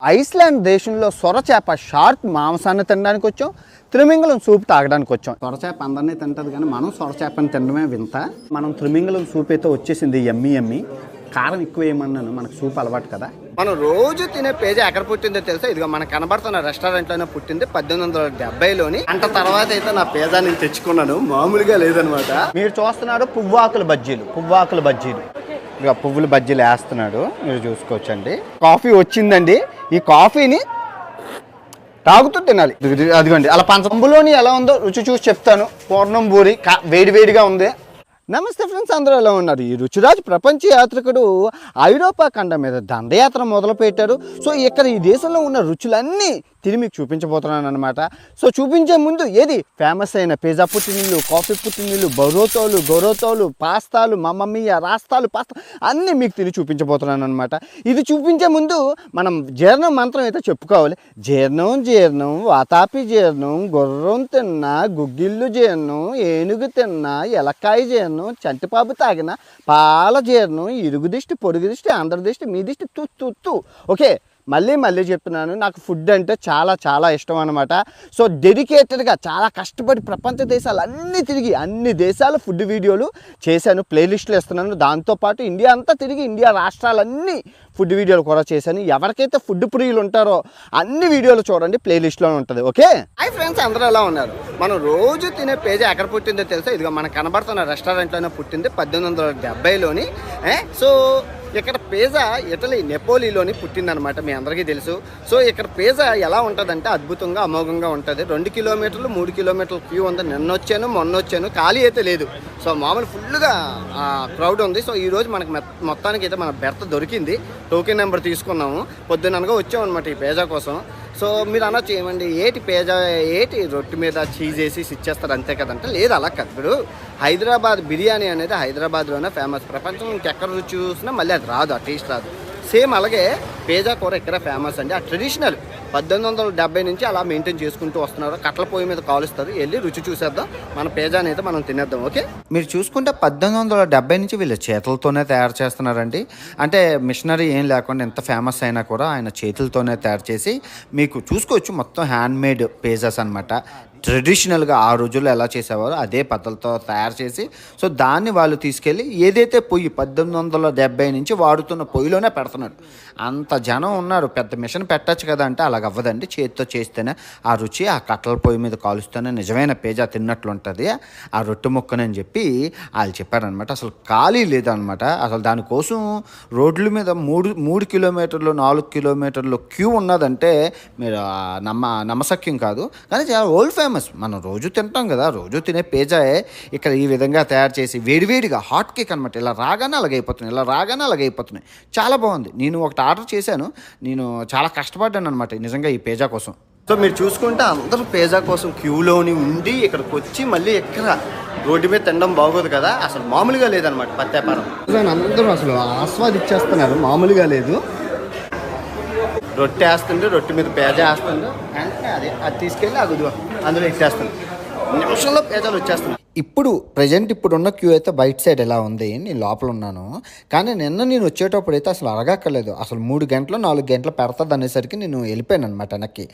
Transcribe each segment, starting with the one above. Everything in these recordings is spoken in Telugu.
ఐస్లాండ్ దేశంలో సొరచేప షార్క్ మాంసాన్ని తినడానికి వచ్చాం, త్రిమింగలం సూప్ తాగడానికి వచ్చాం. సొరచేప అందరినీ తింటుంది కానీ మనం సొరచేపని తినడమే వింత. మనం త్రిమింగలం సూప్ అయితే వచ్చేసింది, ఎమ్మి ఎమ్మి. కారం ఎక్కువ ఏమన్నాను, మనకు సూప్ అలవాటు కదా. మనం రోజు తినే పేజ ఎక్కడ పుట్టిందో తెలుసా? ఇదిగో మనకు కనబడుతున్న రెస్టారెంట్లోనే పుట్టింది 1870లోని. అంట తర్వాత అయితే నా పేజా నేను తెచ్చుకున్నాను, మామూలుగా లేదనమాట. మీరు చూస్తున్నారు పువ్వాకుల బజ్జీలు. ఇక పువ్వుల బజ్జీలు వేస్తున్నాడు, మీరు చూసుకోవచ్చండి. కాఫీ వచ్చిందండి, ఈ కాఫీని తాగుతూ తినాలి. అదిగోండి అలా పంచంబులోని ఎలా ఉందో రుచి చూసి చెప్తాను. పూర్ణం బూరి వేడివేడిగా ఉంది. నమస్తే ఫ్రెండ్స్, అందరూ ఎలా ఉన్నారు? ఈ రుచిరాజ్ ప్రపంచ యాత్రికుడు ఐరోపా ఖండం మీద దండయాత్ర మొదలుపెట్టారు. సో ఇక్కడ ఈ దేశంలో ఉన్న రుచులన్నీ తిరిగి మీకు చూపించబోతున్నాను అనమాట. సో చూపించే ముందు ఏది ఫేమస్ అయిన పిజ్జా పుట్టినిల్లు, కాఫీ పుట్టినిల్లు, గొరోతోలు, పాస్తాలు, మమ్మీయ రాస్తాలు, పాస్తా అన్నీ మీకు తిరిగి చూపించబోతున్నాను అనమాట. ఇది చూపించే ముందు మనం జీర్ణం మంత్రం అయితే చెప్పుకోవాలి. జీర్ణం వాతాపి జీర్ణం, గుర్రం తిన్నా గుగ్గిళ్ళు జీర్ణం, ఏనుగు తిన్నా ఎలక్కాయ జీర్ణం, చంటిపాపు తాగిన పాల జీర్ణం, ఇరుగు దిష్టి, పొరుగు దిష్టి, అందరి దిష్టి, మీ దిష్టి తు. ఓకే, మళ్ళీ చెప్తున్నాను, నాకు ఫుడ్ అంటే చాలా ఇష్టం అనమాట. సో డెడికేటెడ్గా చాలా కష్టపడి ప్రపంచ దేశాలు అన్నీ తిరిగి అన్ని దేశాల ఫుడ్ వీడియోలు చేశాను, ప్లేలిస్టులు ఇస్తున్నాను. దాంతోపాటు ఇండియా అంతా తిరిగి ఇండియా రాష్ట్రాలన్నీ ఫుడ్ వీడియోలు కూడా చేశాను. ఎవరికైతే ఫుడ్ ప్రియులు ఉంటారో అన్ని వీడియోలు చూడండి, ప్లేలిస్ట్లో ఉంటుంది. ఓకే, హాయ్ ఫ్రెండ్స్, అందరూ ఎలా ఉన్నారు? మనం రోజు తినే పేజీ ఎక్కడ పుట్టిందో తెలుసా? ఇదిగో మనకు కనబడుతున్న రెస్టారెంట్లోనే పుట్టింది 1870లోని. సో ఇక్కడ పిజ్జా ఇటలీ నెపోలీలోని పుట్టిందనమాట, మీ అందరికీ తెలుసు. సో ఇక్కడ పిజ్జా ఎలా ఉంటుందంటే అద్భుతంగా అమోఘంగా ఉంటుంది. 2 కిలోమీటర్లు 3 కిలోమీటర్ల క్యూ ఉంది. మొన్న వచ్చాను, ఖాళీ అయితే లేదు. సో మామూలు ఫుల్గా క్రౌడ్ ఉంది. సో ఈరోజు మనకు మొత్తానికి అయితే మన బెర్త్ దొరికింది, టోకెన్ నెంబర్ తీసుకున్నాము. పొద్దుననగా వచ్చామన్నమాట ఈ పిజ్జా కోసం. సో మీరు అనొచ్చు, ఏమండి ఏటి పిజ్జా ఏటి రొట్టె మీద చీజ్ వేసి ఇచ్చేస్తారు అంతే కదంటే, లేదు అలా కాదు. ఇప్పుడు హైదరాబాద్ బిర్యానీ అనేది హైదరాబాద్లోనే ఫేమస్. ప్రపంచం ఇంకెక్కడ రుచి చూసినా మళ్ళీ అది రాదు, ఆ టేస్ట్ రాదు. సేమ్ అలాగే పిజ్జా కూర ఇక్కడ ఫేమస్ అండి. ఆ ట్రెడిషనల్ 1870 నుంచి అలా మెయింటైన్ చేసుకుంటూ వస్తున్నారు. కట్టల పొయ్యి మీద కాలుస్తారు. వెళ్ళి రుచి చూసేద్దాం, మన పిజ్జాని అయితే మనం తినేద్దాం. ఓకే, మీరు చూసుకుంటే 1870 నుంచి వీళ్ళు చేతులతోనే తయారు చేస్తున్నారండి. అంటే మిషనరీ ఏం లేకుండా ఎంత ఫేమస్ అయినా కూడా ఆయన చేతులతోనే తయారు చేసి మీకు చూసుకోవచ్చు. మొత్తం హ్యాండ్ మేడ్ పిజ్జాస్ అనమాట. ట్రెడిషనల్గా ఆ రోజుల్లో ఎలా చేసేవారో అదే పద్ధతితో తయారు చేసి, సో దాన్ని వాళ్ళు తీసుకెళ్ళి ఏదైతే పొయ్యి 1870 నుంచి వాడుతున్న పొయ్యిలోనే పెడుతున్నాడు. అంత జనం ఉన్నారు, పెద్ద మిషన్ పెట్టచ్చు కదా అంటే అలాగ అవ్వదండి. చేతితో చేస్తేనే ఆ రుచి, ఆ కట్టల పొయ్యి మీద కాలుస్తేనే నిజమైన పిజ్జా తిన్నట్లు ఉంటుంది ఆ రొట్టె ముక్కనని చెప్పి వాళ్ళు చెప్పారనమాట. అసలు ఖాళీ లేదనమాట. అసలు దానికోసం రోడ్ల మీద 3 కిలోమీటర్లు 4 కిలోమీటర్లు క్యూ ఉన్నదంటే మీరు నమ్మశక్యం కాదు. కానీ చాలా ఓల్డ్ ఫేమస్. మనం రోజు తింటాం కదా, రోజు తినే పిజ్జాయే ఇక్కడ ఈ విధంగా తయారు చేసి వేడివేడిగా హాట్ కేక్ అనమాట. ఇలా రాగానే అలాగైపోతున్నాయి. చాలా బాగుంది. నేను ఒకటి ఆర్డర్ చేశాను. నేను చాలా కష్టపడ్డాను అనమాట నిజంగా ఈ పిజ్జా కోసం. సో మీరు చూసుకుంటే అందరూ పిజ్జా కోసం క్యూలోని ఉండి ఇక్కడికి వచ్చి మళ్ళీ ఎక్కడ రోడ్డు మీద తినడం బాగోదు కదా, అసలు మామూలుగా లేదనమాట పత్యాపారం. అందరూ అసలు ఆస్వాదించేస్తున్నారు, మామూలుగా లేదు. రొట్టె వేస్తుండే, రొట్టె మీద పిజ్జా వేస్తుండే, అంటే అది తీసుకెళ్ళి అందులో ఇచ్చేస్తుంది. నిమిషంలో పిజ్జాలు వచ్చేస్తున్నాయి. ఇప్పుడున్న క్యూ అయితే బయట సైడ్ ఎలా ఉంది, నేను లోపల ఉన్నాను. కానీ నేను వచ్చేటప్పుడు అయితే అసలు అరగక్కర్లేదు. అసలు 3 గంటలు 4 గంటలు పెడతాది అనేసరికి నేను వెళ్ళిపోయాను అనమాట వెనక్కి.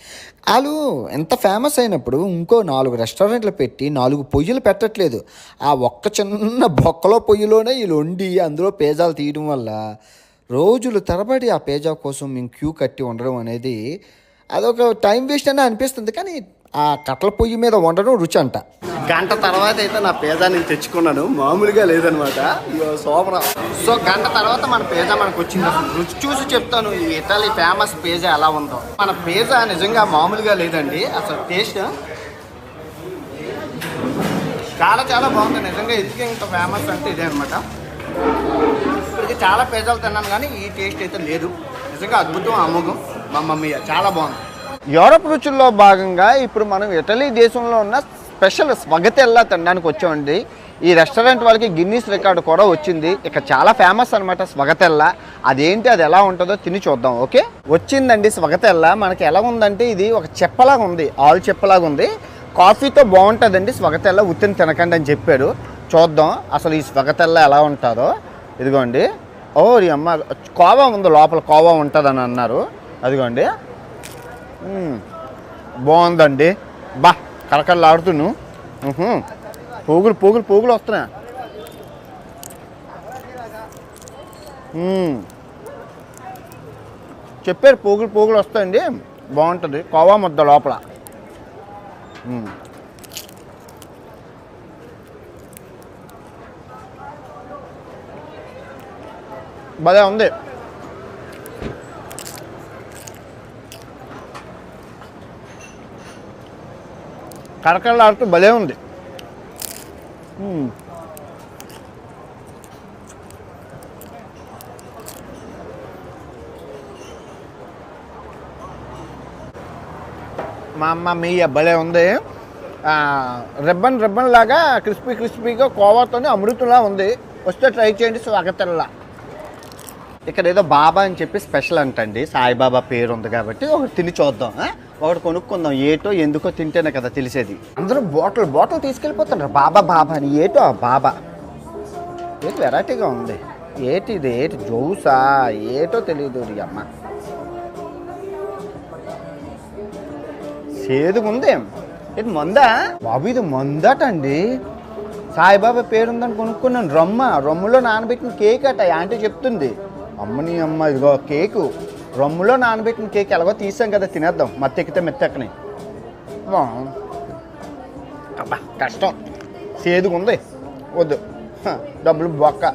వాళ్ళు ఎంత ఫేమస్ అయినప్పుడు ఇంకో 4 రెస్టారెంట్లు పెట్టి 4 పొయ్యిలు పెట్టట్లేదు. ఆ ఒక్క చిన్న బొక్కలో పొయ్యిలోనే వీళ్ళు వండి అందులో పిజ్జాలు తీయడం వల్ల రోజులు తరబడి ఆ పిజ్జా కోసం మేము క్యూ కట్టి ఉండడం అనేది అదొక టైం వేస్ట్ అనే అనిపిస్తుంది. కానీ ఆ కట్టల పొయ్యి మీద వండడం రుచి అంట. గంట తర్వాత అయితే నా పిజ్జా నేను తెచ్చుకున్నాను, మామూలుగా లేదనమాట. సూపర్. సో గంట తర్వాత మన పిజ్జా మనకు వచ్చింది. రుచి చూసి చెప్తాను ఈ ఇటలీ ఫేమస్ పిజ్జా ఎలా ఉందో. మన పిజ్జా నిజంగా మామూలుగా లేదండి. అసలు టేస్ట్ చాలా బాగుంది నిజంగా. ఇది ఇంకా ఫేమస్ అంటే ఇదే అనమాట. ఇప్పటికి చాలా పిజ్జాలు తిన్నాను కానీ ఈ టేస్ట్ అయితే లేదు. నిజంగా అద్భుతం, అమోఘం, మమ్మీయ చాలా బాగుంది. యూరప్ రుచుల్లో భాగంగా ఇప్పుడు మనం ఇటలీ దేశంలో ఉన్న స్పెషల్ స్పగతెల్లా తినడానికి వచ్చామండి. ఈ రెస్టారెంట్ వాళ్ళకి గిన్నీస్ రికార్డు కూడా వచ్చింది. ఇక్కడ చాలా ఫేమస్ అనమాట స్పగతెల్లా. అదేంటి, అది ఎలా ఉంటుందో తిని చూద్దాం. ఓకే, వచ్చిందండి స్పగతెల్లా. మనకి ఎలా ఉందంటే ఇది ఒక చెప్పలాగా ఉంది, ఆల్ చెప్పలాగా ఉంది. కాఫీతో బాగుంటుందండి స్పగతెల్లా, ఉత్తిని తినకండి అని చెప్పాడు. చూద్దాం అసలు ఈ స్పగతెల్లా ఎలా ఉంటుందో. ఇదిగోండి, ఓ అమ్మ కోవా ఉంది లోపల, కోవా ఉంటుందని అన్నారు. అదిగోండి. బాగుందండి. బా కరకరలు ఆడుతును. పోగులు పోగులు పోగులు వస్తున్నాయి. చెప్పారు పోగులు పోగులు వస్తాయండి. బాగుంటుంది. కోవా ముద్ద లోపల. భలే ఉంది. కరకరలాడుతూ భలే ఉంది. మా అమ్మ మీయ భలే ఉంది. రిబ్బన్ రిబ్బన్ లాగా క్రిస్పీగా కోవాతోనే అమృతంలా ఉంది. వస్తే ట్రై చేయండి. స్వాగతంలా. ఇక్కడ ఏదో బాబా అని చెప్పి స్పెషల్ అంటండి. సాయిబాబా పేరు ఉంది కాబట్టి ఒకటి తిని చూద్దాం. ఒకటి కొనుక్కుందాం. ఏటో ఎందుకో తింటేనే కదా తెలిసేది. అందరూ బాటిల్ తీసుకెళ్ళిపోతున్నారు. బాబా అని. ఏటో ఆ బాబా ఏంటి వెరైటీగా ఉంది. ఏటి జ్యూసా ఏటో తెలియదు. అమ్మ సేదుగుంది. ఇది మందా బాబు? ఇది మందటండి. సాయిబాబా పేరుందని కొనుక్కున్నాను. రమ్ములో నానబెట్టిన కేక్ అట. ఆంటీ చెప్తుంది. అమ్మని అమ్మ ఇదిగో కేకు. రమ్ములో నానబెట్టిన కేక్ ఎలాగో తీసాం కదా, తినేద్దాం. మెత్తెక్కితే మెత్తెక్కని. అబ్బా కష్టం. సేదుగుంది. వద్దు, డబ్బులు బొక్క.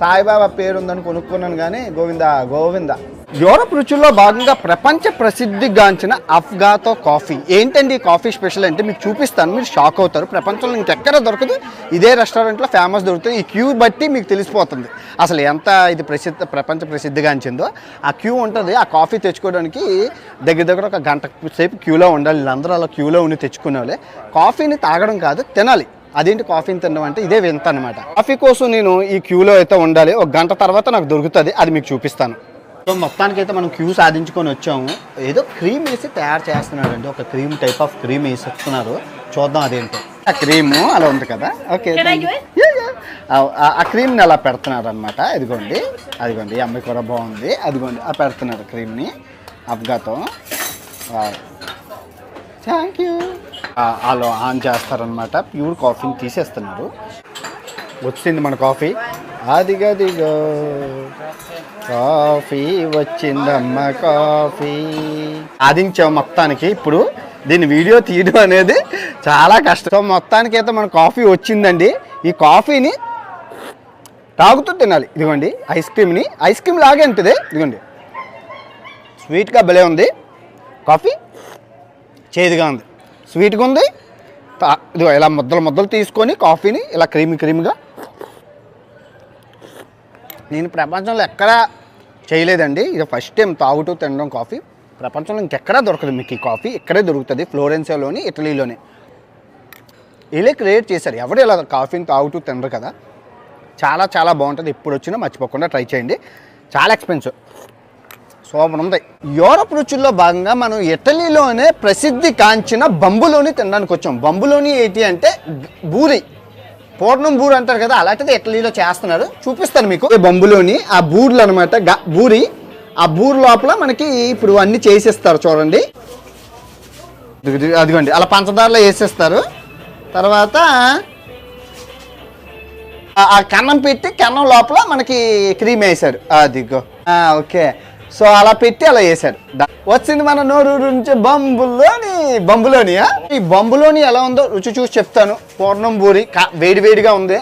సాయిబాబా పేరుందని కొనుక్కున్నాను కానీ గోవిందా. యూరప్ రుచుల్లో భాగంగా ప్రపంచ ప్రసిద్ధిగాంచిన అఫ్గాతో కాఫీ. ఏంటండి కాఫీ స్పెషల్ అంటే మీకు చూపిస్తాను. మీరు షాక్ అవుతారు. ప్రపంచంలో ఇంకెక్కడ దొరకదు. ఇదే రెస్టారెంట్లో ఫేమస్ దొరుకుతుంది. ఈ క్యూ బట్టి మీకు తెలిసిపోతుంది అసలు ఎంత ఇది ప్రపంచ ప్రసిద్ధిగాంచిందో. ఆ క్యూ ఉంటుంది. ఆ కాఫీ తెచ్చుకోవడానికి దగ్గర ఒక గంట సేపు క్యూలో ఉండాలి. వీళ్ళందరూ అలా క్యూలో ఉండి తెచ్చుకునే వాళ్ళే. కాఫీని తాగడం కాదు, తినాలి. అదేంటి కాఫీని తినడం అంటే ఇదే వింత అనమాట. కాఫీ కోసం నేను ఈ క్యూలో అయితే ఉండాలి. ఒక గంట తర్వాత నాకు దొరుకుతుంది. అది మీకు చూపిస్తాను. సో మొత్తానికైతే మనం క్యూ సాధించుకొని వచ్చాము. ఏదో క్రీమ్ వేసి తయారు చేస్తున్నారండి. ఒక క్రీమ్ టైప్ ఆఫ్ క్రీమ్ వేసి వస్తున్నారు. చూద్దాం అదేంటో. ఆ క్రీము అలా ఉంది కదా. ఓకే, ఆ క్రీమ్ని అలా పెడుతున్నారు అనమాట. అదిగోండి ఈ అమ్మాయి కూడా బాగుంది. అదిగోండి ఆ పెడుతున్నారు క్రీమ్ని అఫ్గాతో. Thank you. వాళ్ళు ఆన్ చేస్తారనమాట. ప్యూర్ కాఫీని తీసేస్తున్నారు. వచ్చింది మన కాఫీ. అదిగదిగో కాఫీ వచ్చిందమ్మ కాఫీ. సాధించాం మొత్తానికి. ఇప్పుడు దీని వీడియో తీయడం అనేది చాలా కష్టం. సో మొత్తానికి అయితే మన కాఫీ వచ్చిందండి. ఈ కాఫీని తాగుతూ తినాలి. ఇదిగోండి ఐస్ క్రీమ్ లాగే ఉంటుంది. ఇదిగోండి స్వీట్గా భలే ఉంది. కాఫీ చేదుగా ఉంది, స్వీట్గా ఉంది. ఇదిగో ఇలా ముద్దలు తీసుకొని కాఫీని ఇలా క్రీమీగా. నేను ప్రపంచంలో ఎక్కడా చేయలేదండి. ఇది ఫస్ట్ టైం తాగుతూ తినడం కాఫీ. ప్రపంచంలో ఇంకెక్కడా దొరకదు మీకు ఈ కాఫీ. ఇక్కడే దొరుకుతుంది, ఫ్లోరెన్సియాలోని, ఇటలీలోనే. వీళ్ళే క్రియేట్ చేశారు. ఎవరు ఇలా కాఫీని తాగుతూ తినరు కదా. చాలా చాలా బాగుంటుంది. ఎప్పుడు వచ్చినా మర్చిపోకుండా ట్రై చేయండి. చాలా ఎక్స్పెన్సివ్. సూపర్ ఉంది. యూరప్ రుచుల్లో భాగంగా మనం ఇటలీలోనే ప్రసిద్ధి కాంచిన బంబులోని తినడానికి వచ్చాం. బంబులోని ఏంటి అంటే బూరి, పూర్ణం బూరి అంటారు కదా, అలాంటిది ఇటలీలో చేస్తున్నారు. చూపిస్తాను మీకు. బంబులోని ఆ బూర్లు అనమాట. బూరి. ఆ బూరి లోపల మనకి ఇప్పుడు అన్ని చేసేస్తారు చూడండి. అదిగోండి అలా పంచదారలో వేసేస్తారు. తర్వాత ఆ కన్నం పెట్టి కన్నం లోపల మనకి క్రీమ్ వేసారు. అదిగో ఓకే. సో అలా పెట్టి అలా వేసారు. వచ్చింది మన నోరు నుంచి బంబులోని. ఈ బంబులోని ఎలా ఉందో రుచి చూసి చెప్తాను. పూర్ణం బూరి వేడిగా ఉంది.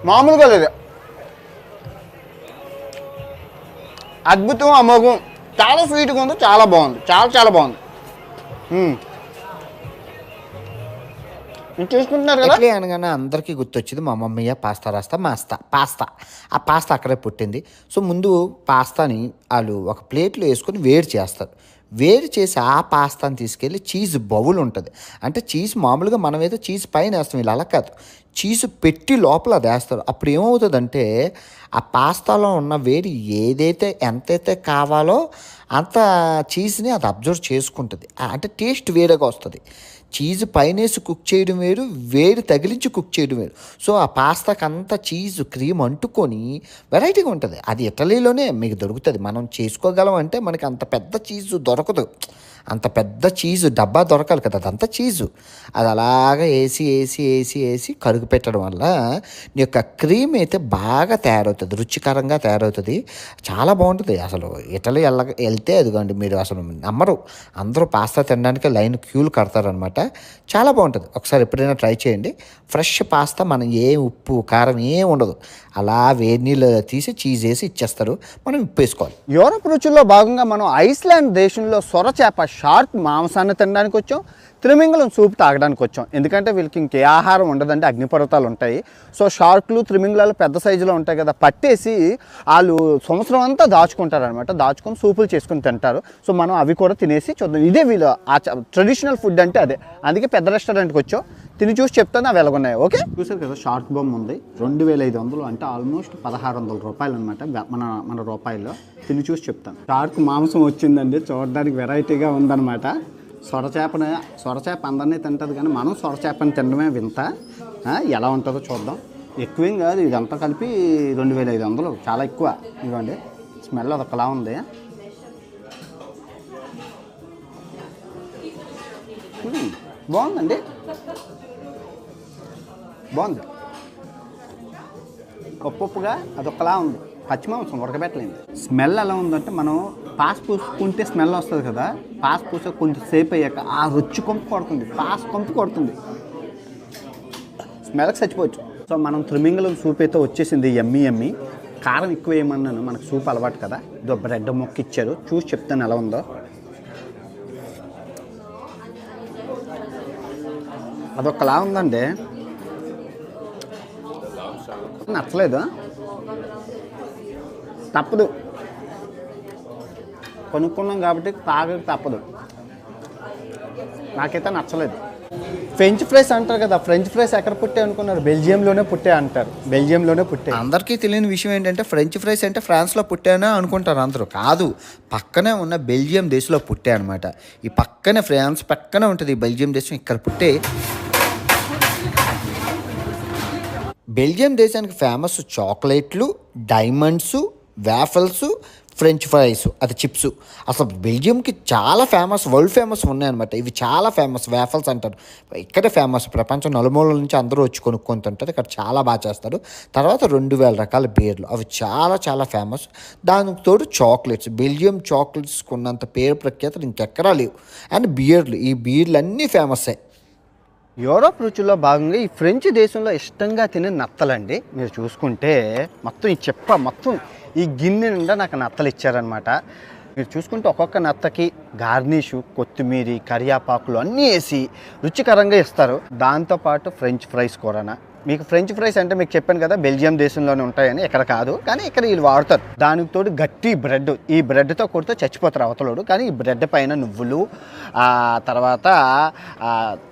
మామూలుగా లేదు, అద్భుతం, అమోఘం. చాలా స్వీట్గా ఉంది. చాలా బాగుంది. చాలా బాగుంది. చూసుకుంటున్నారు కదా. ఇట్లీ అనగానే అందరికీ గుర్తొచ్చింది మా మమ్మయ్య పాస్తా. ఆ పాస్తా అక్కడే పుట్టింది. సో ముందు పాస్తాని వాళ్ళు ఒక ప్లేట్లో వేసుకొని వేడి చేస్తారు. వేడి చేసి ఆ పాస్తాని తీసుకెళ్ళి చీజ్ బౌల్ ఉంటుంది. అంటే చీజ్ మామూలుగా మనమైతే చీజ్ పైన వేస్తాం, వీళ్ళు అలా కాదు. చీజ్ పెట్టి లోపల అది వేస్తారు. అప్పుడు ఏమవుతుందంటే ఆ పాస్తాలో ఉన్న వేడి ఎంతైతే కావాలో అంత చీజ్ని అది అబ్జర్వ్ చేసుకుంటుంది. అంటే టేస్ట్ వేరేగా వస్తుంది. చీజ్ పైనేసి కుక్ చేయడం వేరు, వేడి తగిలించి కుక్ చేయడం వేరు. సో ఆ పాస్తాకి అంతా చీజ్ క్రీమ్ అంటుకొని వెరైటీగా ఉంటుంది. అది ఇటలీలోనే మీకు దొరుకుతుంది. మనం చేసుకోగలం అంటే మనకి అంత పెద్ద చీజ్ దొరకదు. అంత పెద్ద చీజు డబ్బా దొరకాలి కదా, అదంతా చీజు. అది అలాగా వేసి కరుగు పెట్టడం వల్ల నీ యొక్క క్రీమ్ అయితే బాగా తయారవుతుంది, రుచికరంగా తయారవుతుంది. చాలా బాగుంటుంది. అసలు ఇటలీ వెళ్తే అదిగోండి, మీరు అసలు నమ్మరు, అందరూ పాస్తా తినడానికి లైన్ క్యూలు కడతారనమాట. చాలా బాగుంటుంది. ఒకసారి ఎప్పుడైనా ట్రై చేయండి. ఫ్రెష్ పాస్తా, మనం ఏ ఉప్పు కారం ఏం ఉండదు, అలా వేడి నీళ్ళు తీసి చీజ్ వేసి ఇచ్చేస్తారు, మనం ఉప్పు వేసుకోవాలి. యూరప్ రుచుల్లో భాగంగా మనం ఐస్లాండ్ దేశంలో సొరచేప షార్క్ మాంసాన్ని తినడానికి వచ్చాం, త్రిమింగలం సూప్ తాగడానికి వచ్చాం. ఎందుకంటే వీళ్ళకి ఇంకే ఆహారం ఉండదంటే అగ్నిపర్వతాలు ఉంటాయి. సో షార్క్లు త్రిమింగలాలు పెద్ద సైజులో ఉంటాయి కదా, పట్టేసి వాళ్ళు సంవత్సరం అంతా దాచుకుంటారనమాట. దాచుకొని సూపులు చేసుకుని తింటారు. సో మనం అవి కూడా తినేసి చూద్దాం. ఇదే వీళ్ళు ట్రెడిషనల్ ఫుడ్ అంటే అదే. అందుకే పెద్ద రెస్టారెంట్కి వచ్చాం, తిని చూసి చెప్తాను అవి ఎలాగున్నాయి. ఓకే, చూసారు కదా షార్క్ బొమ్మ ఉంది. 2500 అంటే ఆల్మోస్ట్ 1600 రూపాయలు అనమాట మన రూపాయల్లో. తిని చూసి చెప్తాను. షార్క్ మాంసం వచ్చిందండి, చూడడానికి వెరైటీగా ఉందన్నమాట. సొరచేప అందరినీ తింటుంది కానీ మనం సొరచేపని తినడమే వింత. ఎలా ఉంటుందో చూద్దాం. ఎక్కువేం కాదు, ఇదంతా కలిపి 2500, చాలా ఎక్కువ. ఇదిగోండి, స్మెల్ అదొకలా ఉంది. బాగుందండి, బాగుంది. ఉప్పుగా అదొకలా ఉంది. పచ్చిమాంసం ఉడకబెట్టలేదు. స్మెల్ ఎలా ఉందంటే, మనం పాస్ పూసుకుంటే స్మెల్ వస్తుంది కదా, పాస్ పూస కొంచెం సేపు అయ్యాక ఆ రుచి కొంపు కొడుతుంది, పాస్ కొంపు కొడుతుంది, స్మెల్కి చచ్చిపోవచ్చు. సో మనం త్రిమింగలం సూప్ అయితే వచ్చేసింది. ఎమ్మి కారం ఎక్కువ వేయమన్నాను, మనకు సూప్ అలవాటు కదా. ఇదో బ్రెడ్ మొక్క ఇచ్చారు, చూసి చెప్తాను ఎలా ఉందో. అదొకలా ఉందండి, నచ్చలేదు. తప్పదు, కొనుక్కున్నాం కాబట్టి తాగక తప్పదు. నాకైతే నచ్చలేదు. ఫ్రెంచ్ ఫ్రైస్ అంటారు కదా, ఫ్రెంచ్ ఫ్రైస్ ఎక్కడ పుట్టే అనుకున్నారు? బెల్జియంలోనే పుట్టే అంటారు, బెల్జియంలోనే పుట్టే. అందరికీ తెలియని విషయం ఏంటంటే, ఫ్రెంచ్ ఫ్రైస్ అంటే ఫ్రాన్స్లో పుట్టానే అనుకుంటారు అందరూ. కాదు, పక్కనే ఉన్న బెల్జియం దేశంలో పుట్టే అనమాట. ఈ పక్కనే ఫ్రాన్స్ పక్కనే ఉంటుంది ఈ బెల్జియం దేశం, ఇక్కడ పుట్టే. బెల్జియం దేశానికి ఫేమస్ చాక్లెట్లు, డైమండ్స్, వేఫల్స్, ఫ్రెంచ్ ఫ్రైస్, అది చిప్స్. అసలు బెల్జియంకి చాలా ఫేమస్, వరల్డ్ ఫేమస్ ఉన్నాయన్నమాట. ఇవి చాలా ఫేమస్. వేఫల్స్ అంటారు, ఇక్కడే ఫేమస్. ప్రపంచం నలుమూలల నుంచి అందరూ వచ్చి కొనుక్కొని తింటారు. ఇక్కడ చాలా బాగా చేస్తారు. తర్వాత 2000 రకాల బీర్లు, అవి చాలా ఫేమస్. దానికి తోడు చాక్లెట్స్, బెల్జియం చాక్లెట్స్కి ఉన్నంత పేరు ప్రఖ్యాతలు ఇంకెక్కడా లేవు. అండ్ బీర్లు, ఈ బీర్లు అన్నీ ఫేమస్సే. యూరోప్ రుచుల్లో భాగంగా ఈ ఫ్రెంచ్ దేశంలో ఇష్టంగా తినే నత్తలండి. మీరు చూసుకుంటే మొత్తం ఈ మొత్తం ఈ గిన్నె నిండా నాకు నత్తలు ఇచ్చారనమాట. మీరు చూసుకుంటే ఒక్కొక్క నత్తకి గార్నిషు, కొత్తిమీర, కరియాపాకులు అన్నీ వేసి రుచికరంగా ఇస్తారు. దాంతోపాటు ఫ్రెంచ్ ఫ్రైస్ కూరన. మీకు ఫ్రెంచ్ ఫ్రైస్ అంటే మీకు చెప్పాను కదా, బెల్జియం దేశంలోనే ఉంటాయని. ఇక్కడ కాదు, కానీ ఇక్కడ వీళ్ళు వాడతారు. దానికి తోడు గట్టి బ్రెడ్, ఈ బ్రెడ్తో కొడితే చచ్చిపోతారు అవతలోడు. కానీ ఈ బ్రెడ్ పైన నువ్వులు, తర్వాత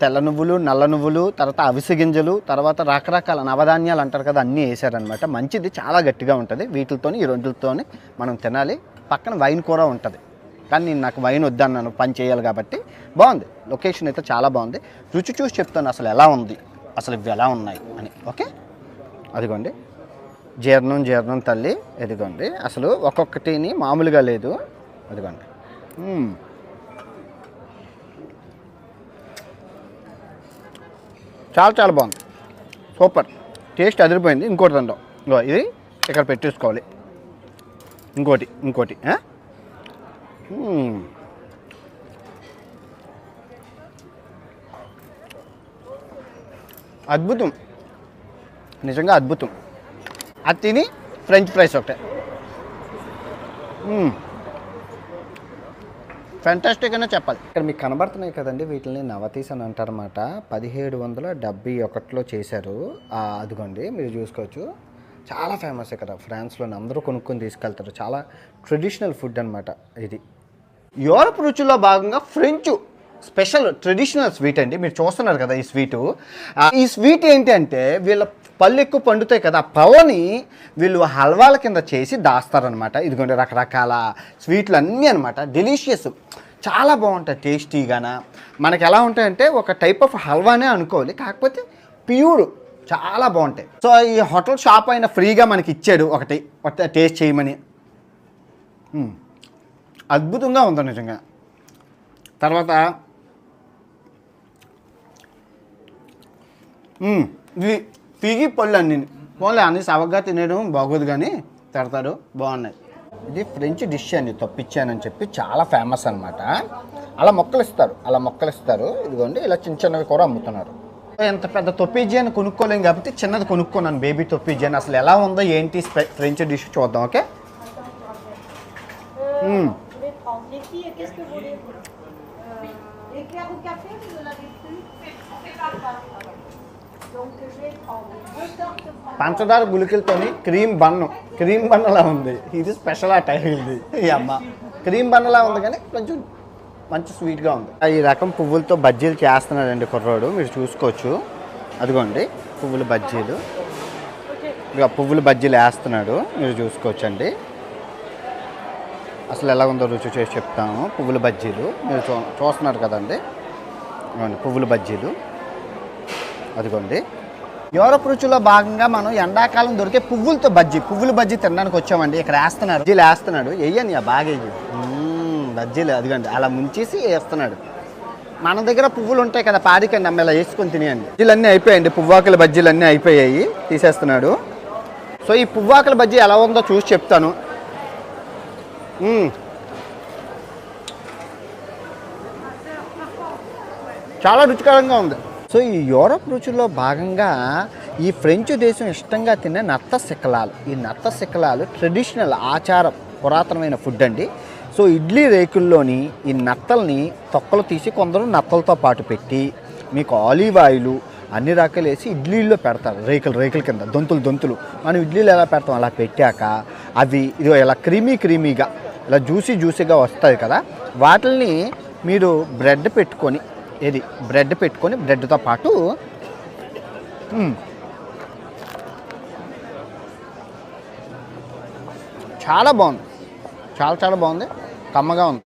తెల్ల నువ్వులు, నల్ల నువ్వులు, తర్వాత అవిసె గింజలు, తర్వాత రకరకాల నవధాన్యాలు అంటారు కదా, అన్నీ వేసారనమాట. మంచిది, చాలా గట్టిగా ఉంటుంది. వీటితోని, ఈ రెండుతోని మనం తినాలి. పక్కన వైన్ కూర ఉంటుంది, కానీ నేను నాకు వైన్ వద్దన్నాను, పని చేయాలి కాబట్టి. బాగుంది, లొకేషన్ అయితే చాలా బాగుంది. రుచి చూసి చెప్తాను అసలు ఎలా ఉంది, అసలు ఇవి ఎలా ఉన్నాయి అని. ఓకే, అదిగోండి జీర్ణం తల్లి, ఇదిగోండి. అసలు ఒక్కొక్కటిని మామూలుగా లేదు, అదిగోండి. చాలా బాగుంది, సూపర్ టేస్ట్, అదిరిపోయింది. ఇంకోటి దండం, ఇది ఇక్కడ పెట్టేసుకోవాలి. ఇంకోటి అద్భుతం, నిజంగా అద్భుతం. అది తిని ఫ్రెంచ్ ఫ్రైస్ ఒకటే ఫ్యాంటాస్టిక్ అనే చెప్పాలి. ఇక్కడ మీకు కనబడుతున్నాయి కదండి, వీటిని నవతీస్ అని అంటారన్నమాట. 1771లో చేశారు. అదిగోండి, మీరు చూసుకోవచ్చు. చాలా ఫేమస్ ఇక్కడ ఫ్రాన్స్లో, అందరూ కొనుక్కొని తీసుకెళ్తారు. చాలా ట్రెడిషనల్ ఫుడ్ అనమాట ఇది. యూరప్ రుచుల్లో భాగంగా ఫ్రెంచ్ స్పెషల్ ట్రెడిషనల్ స్వీట్ అండి. మీరు చూస్తున్నారు కదా ఈ స్వీటు. ఈ స్వీట్ ఏంటి అంటే, వీళ్ళ పళ్ళు ఎక్కువ పండుతాయి కదా, ఆ పవని వీళ్ళు హల్వాల కింద చేసి దాస్తారనమాట. ఇదిగోండి రకరకాల స్వీట్లు అన్నీ అనమాట. డెలిషియస్, చాలా బాగుంటాయి టేస్టీగాన. మనకి ఎలా ఉంటాయంటే ఒక టైప్ ఆఫ్ హల్వానే అనుకోవాలి, కాకపోతే ప్యూర్ చాలా బాగుంటాయి. సో ఈ హోటల్ షాప్ అయినా ఫ్రీగా మనకి ఇచ్చాడు ఒకటి టేస్ట్ చేయమని. అద్భుతంగా ఉంది నిజంగా. తర్వాత ఇవి ఫిగి పళ్ళు అన్ని పోలే అన్ని సవగ్గా తినేయడం బాగోదు, కానీ తిడతారు, బాగున్నాయి. ఇది ఫ్రెంచ్ డిష్ అండి, తప్పించానని చెప్పి చాలా ఫేమస్ అనమాట. అలా మొక్కలు ఇస్తారు, ఇదిగోండి ఇలా చిన్న చిన్నవి కూడా అమ్ముతున్నారు. ఎంత పెద్ద తొప్పిజీ అని కొనుక్కోలేం కాబట్టి చిన్నది కొనుక్కున్నాను, బేబీ తొప్పిజీ అని. అసలు ఎలా ఉందో ఏంటి ఫ్రెంచ్ డిష్ చూద్దాం. ఓకే. పంచదార గుళికలతోని క్రీమ్ బన్నలా ఉంది. ఇది స్పెషల్ ఆ టైల్ది. ఈ అమ్మ క్రీమ్ బన్నలా ఉంది, కానీ కొంచెం మంచి స్వీట్గా ఉంది. ఈ రకం పువ్వులతో బజ్జీలు చేస్తున్నాడండి కుర్రోడు, మీరు చూసుకోవచ్చు. అదిగోండి పువ్వుల బజ్జీలు, ఇక పువ్వుల బజ్జీలు వేస్తున్నాడు, మీరు చూసుకోవచ్చండి. అసలు ఎలా ఉందో రుచి చేసి చెప్తాము. పువ్వుల బజ్జీలు మీరు చూస్తున్నారు కదండి, పువ్వుల బజ్జీలు. అదిగోండి యూరప్ రుచిలో భాగంగా మనం ఎండాకాలం దొరికే పువ్వుల బజ్జీ తినడానికి వచ్చామండి. ఇక్కడ బజ్జీలు వేస్తున్నాడు, వెయ్యని బాగా వెయ్యి బజ్జీలు. అదిగోండి అలా ముంచేసి వేస్తున్నాడు. మన దగ్గర పువ్వులు ఉంటాయి కదా, పాడికండి అమ్మ, ఇలా వేసుకొని తినేయండి. బజ్జీలు అన్నీ అయిపోయాయండి, పువ్వాకుల బజ్జీలు అన్నీ అయిపోయాయి, తీసేస్తున్నాడు. సో ఈ పువ్వాకుల బజ్జీ ఎలా ఉందో చూసి చెప్తాను. చాలా రుచికరంగా ఉంది. సో ఈ యూరప్ రుచుల్లో భాగంగా ఈ ఫ్రెంచ్ దేశం ఇష్టంగా తినే నత్త శిఖలాలు. ఈ నత్త శిఖలాలు ట్రెడిషనల్ ఆచారం, పురాతనమైన ఫుడ్ అండి. సో ఇడ్లీ రేకుల్లోని ఈ నత్తల్ని తొక్కలు తీసి కొందరు నత్తలతో పాటు పెట్టి మీకు ఆలివ్ ఆయిల్ అన్ని రకాలు వేసి ఇడ్లీల్లో పెడతారు, రేకుల కింద దొంతులు. మనం ఇడ్లీలు ఎలా పెడతాం అలా పెట్టాక అవి ఇదిగో ఇలా క్రీమీగా ఇలా జ్యూసీగా వస్తాయి కదా, వాటిని మీరు బ్రెడ్ పెట్టుకొని బ్రెడ్తో పాటు చాలా బాగుంది, చాలా బాగుంది, కమ్మగా ఉంది.